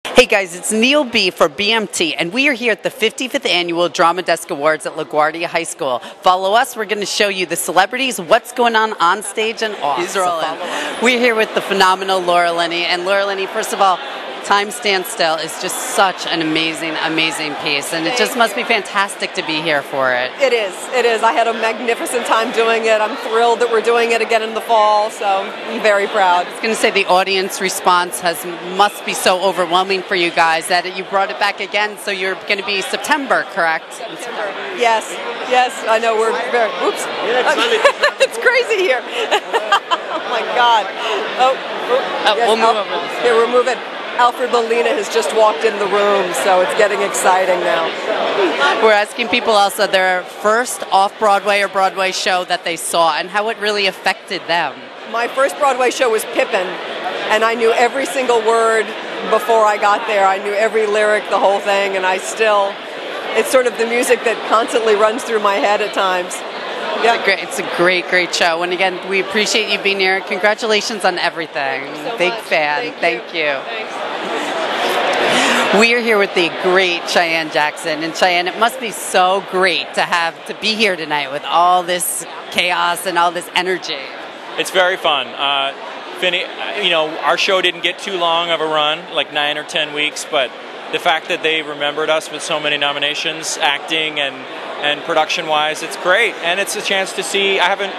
Hey guys, it's Neil B for BMT, and we are here at the 55th Annual Drama Desk Awards at LaGuardia High School. Follow us, we're going to show you the celebrities, what's going on stage and off. These are all in. We're here with the phenomenal Laura Linney, and Laura Linney, first of all, Time Stands Still is just such an amazing, amazing piece, and it just must be fantastic to be here for it. It is. I had a magnificent time doing it. I'm thrilled that we're doing it again in the fall, so I'm very proud. I was going to say the audience response must be so overwhelming for you guys that you brought it back again, so you're going to be September, correct? September. Yes, I know we're very, oops. It's crazy here. Oh my God. Yes, we'll move over. Here, we're moving. Alfred Molina has just walked in the room, so it's getting exciting now. We're asking people also their first off-Broadway or Broadway show that they saw and how it really affected them. My first Broadway show was Pippin, and I knew every single word before I got there. I knew every lyric, the whole thing, and it's sort of the music that constantly runs through my head at times. Yeah. It's a great show. And again, we appreciate you being here. Congratulations on everything. So Big much. fan. Thank you. Thanks. We are here with the great Cheyenne Jackson. And Cheyenne, it must be so great to be here tonight with all this chaos and all this energy. It's very fun. Our show didn't get too long of a run, like 9 or 10 weeks, but the fact that they remembered us with so many nominations, acting and production-wise, it's great. And it's a chance to see, I haven't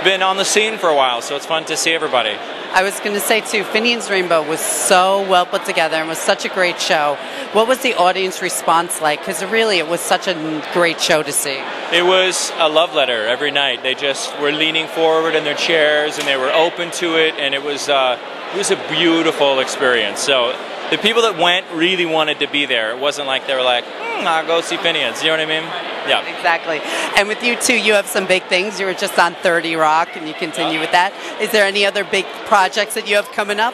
been on the scene for a while, so it's fun to see everybody. I was going to say, too, Finian's Rainbow was so well put together and was such a great show. What was the audience response like? Because really, it was such a great show to see. It was a love letter every night. They just were leaning forward in their chairs, and they were open to it, and it was a beautiful experience. So the people that went really wanted to be there. It wasn't like they were like, I'll go see Finian's. You know what I mean? Yeah. Exactly. And with you, too, you have some big things. You were just on 30 Rock, and you continue with that. Is there any other big projects that you have coming up?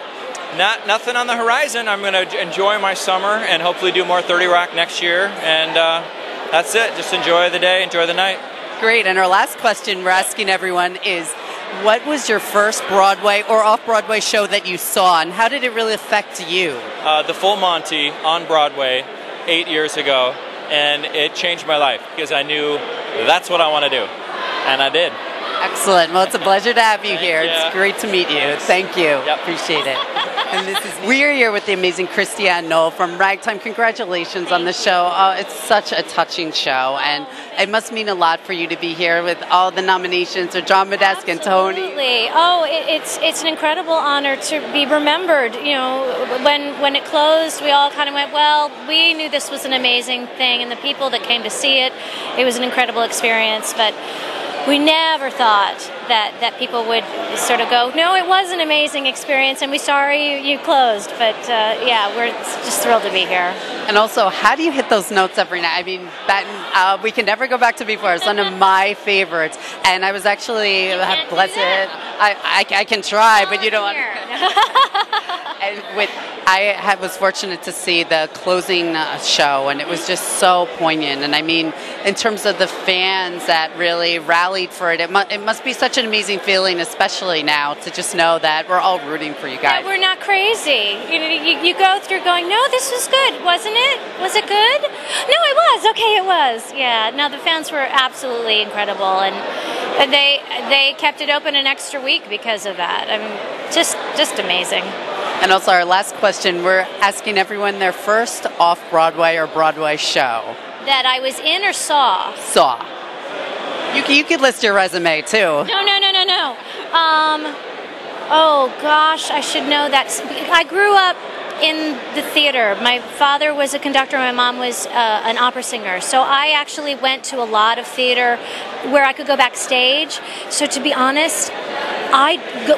Nothing on the horizon. I'm going to enjoy my summer and hopefully do more 30 Rock next year. And that's it. Just enjoy the day, enjoy the night. Great. And our last question we're asking everyone is, what was your first Broadway or off-Broadway show that you saw, and how did it really affect you? The Full Monty on Broadway 8 years ago, and it changed my life because I knew that's what I want to do, and I did. Excellent. Well, it's a pleasure to have you here. Yeah. It's great to meet you. Thank you. Yep. Appreciate it. And we are here with the amazing Christiane Noll from Ragtime. Congratulations on the show. It's such a touching show, and it must mean a lot for you to be here with all the nominations of Drama Desk and Tony. Absolutely. Oh, it's an incredible honor to be remembered. You know, when it closed, we all kind of went, well, we knew this was an amazing thing, and the people that came to see it, it was an incredible experience, but we never thought that people would sort of go, no, it was an amazing experience, and we're sorry you closed. But yeah, we're just thrilled to be here. And also, how do you hit those notes every night? I mean, we can never go back to before. It's one of my favorites. And I was actually blessed. I can try, but you don't want I was fortunate to see the closing show, and it was just so poignant. And I mean, in terms of the fans that really rallied for it, it must be such an amazing feeling, especially now, to just know that we're all rooting for you guys. Yeah, we're not crazy. You go through going, no, this was good, wasn't it? Was it good? No, it was. Okay, it was. Yeah. No, the fans were absolutely incredible, and they kept it open an extra week because of that. I mean, just amazing. And also, our last question, we're asking everyone their first off-Broadway or Broadway show. That I was in or saw? Saw. You could list your resume, too. No. Oh, gosh, I should know that. I grew up in the theater. My father was a conductor, my mom was an opera singer. So I actually went to a lot of theater where I could go backstage. So to be honest,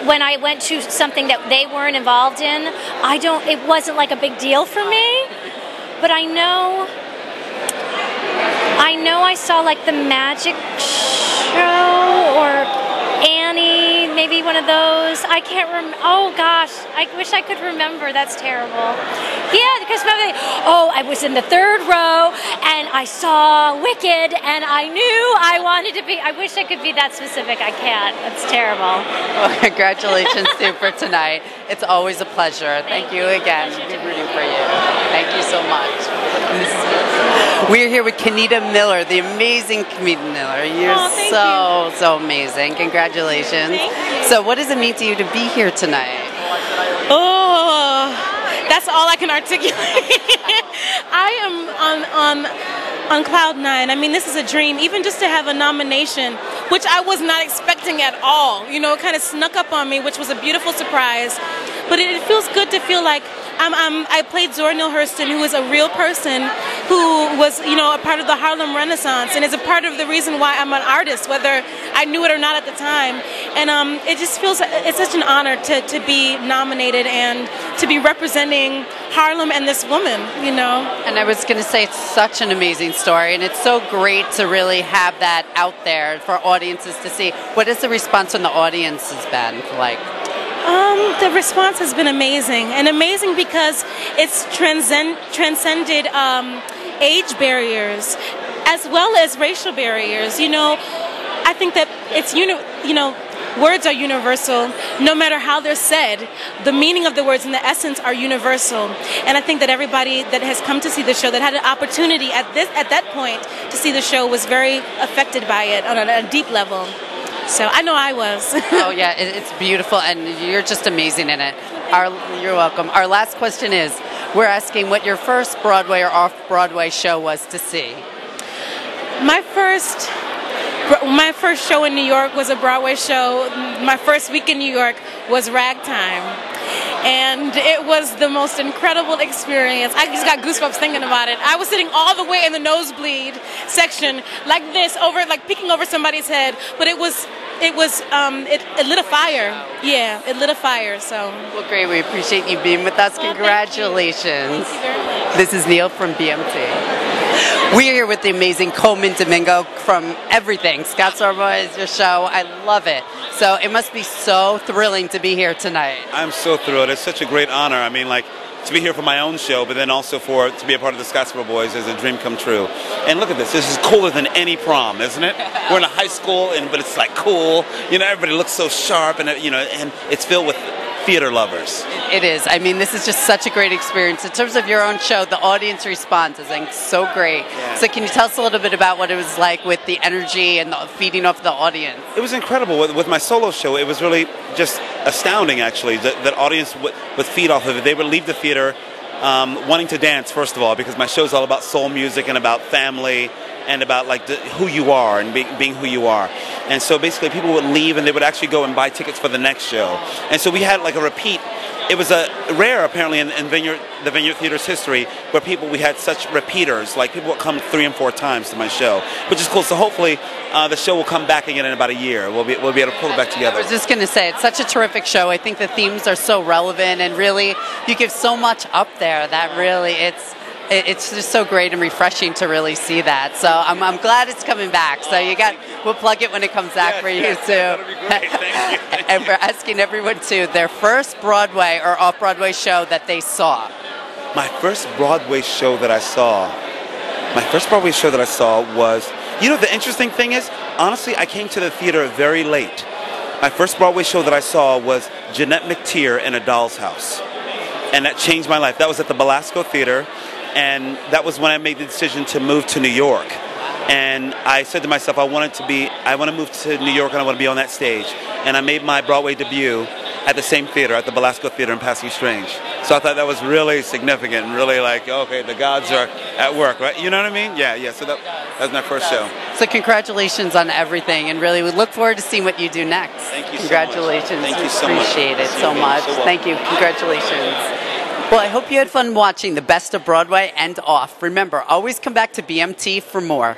when I went to something that they weren't involved in, it wasn't like a big deal for me. But I know I saw like the Magic Show or Annie, maybe one of those. I can't remember. Oh gosh, I wish I could remember. That's terrible. Yeah, because I was in the third row and I saw Wicked and I knew I wanted to be. I wish I could be that specific. I can't. That's terrible. Well, congratulations, Sue, for tonight. It's always a pleasure. Thank you again. We're rooting for you. We're here with Kenita Miller, the amazing Kenita Miller. You're so amazing. Congratulations. Thank you. So what does it mean to you to be here tonight? Oh, that's all I can articulate. I am on cloud nine. I mean, this is a dream. Even just to have a nomination, which I was not expecting at all. You know, it kind of snuck up on me, which was a beautiful surprise. But it feels good to feel like I played Zora Neale Hurston, who is a real person who was, you know, a part of the Harlem Renaissance and is a part of the reason why I'm an artist, whether I knew it or not at the time. And it just feels, it's such an honor to be nominated and to be representing Harlem and this woman, you know. And I was going to say, it's such an amazing story, and it's so great to really have that out there for audiences to see. What has the response from the audience has been like? The response has been amazing, and amazing because it's transcended age barriers as well as racial barriers. You know, I think that it's words are universal. No matter how they're said, the meaning of the words and the essence are universal. And I think that everybody that has come to see the show, that had an opportunity at that point to see the show, was very affected by it on a deep level. So I know I was. Oh yeah, it's beautiful, and you're just amazing in it. You're welcome. Our last question is, we're asking what your first Broadway or off-Broadway show was to see. My first show in New York was a Broadway show. My first week in New York was Ragtime. And it was the most incredible experience. I just got goosebumps thinking about it. I was sitting all the way in the nosebleed section, like this, peeking over somebody's head. But it lit a fire. Yeah, it lit a fire. So. Well, great. We appreciate you being with us. Congratulations. Thank you very much. This is Neil from BMT. We're here with the amazing Colman Domingo from everything. Scott's Boys is your show. I love it. So it must be so thrilling to be here tonight. I'm so thrilled. It's such a great honor. I mean, like, to be here for my own show, but then also to be a part of the Scottsboro Boys is a dream come true. And look at this. This is cooler than any prom, isn't it? We're in a high school, but it's like cool. You know, everybody looks so sharp, and and it's filled with theater lovers. It is. I mean, this is just such a great experience. In terms of your own show, the audience response is so great. Yeah. So can you tell us a little bit about what it was like with the energy and the feeding off the audience? It was incredible. With my solo show, it was really just astounding, actually. The audience would feed off of it. They would leave the theater wanting to dance, first of all, because my show is all about soul music and about family and about who you are and being who you are. And so basically people would leave and they would actually go and buy tickets for the next show. And so we had like a repeat. It was a rare, apparently, in the Vineyard Theater's history, where we had such repeaters. Like, people would come 3 and 4 times to my show, which is cool. So hopefully the show will come back again in about a year. We'll be able to pull it back together. I was just going to say, it's such a terrific show. I think the themes are so relevant, and really, you give so much up there that really it's just so great and refreshing to really see that. So I'm glad it's coming back. So we'll plug it when it comes back for you too. That'll be great. Thank you. And we're asking everyone too, their first Broadway or off-Broadway show that they saw. My first Broadway show that I saw was, the interesting thing is, honestly, I came to the theater very late. My first Broadway show that I saw was Jeanette McTeer in A Doll's House. And that changed my life. That was at the Belasco Theater. And that was when I made the decision to move to New York. And I said to myself, I want to move to New York and I want to be on that stage. And I made my Broadway debut at the same theater, at the Belasco Theater in Passing Strange. So I thought that was really significant and really okay, the gods are at work, right? You know what I mean? Yeah. So that was my first show. So congratulations on everything, and really we look forward to seeing what you do next. Thank you Congratulations. So much. Thank you so much. Appreciate it so much. Thank you. Congratulations. Well, I hope you had fun watching the best of Broadway and off. Remember, always come back to BMT for more.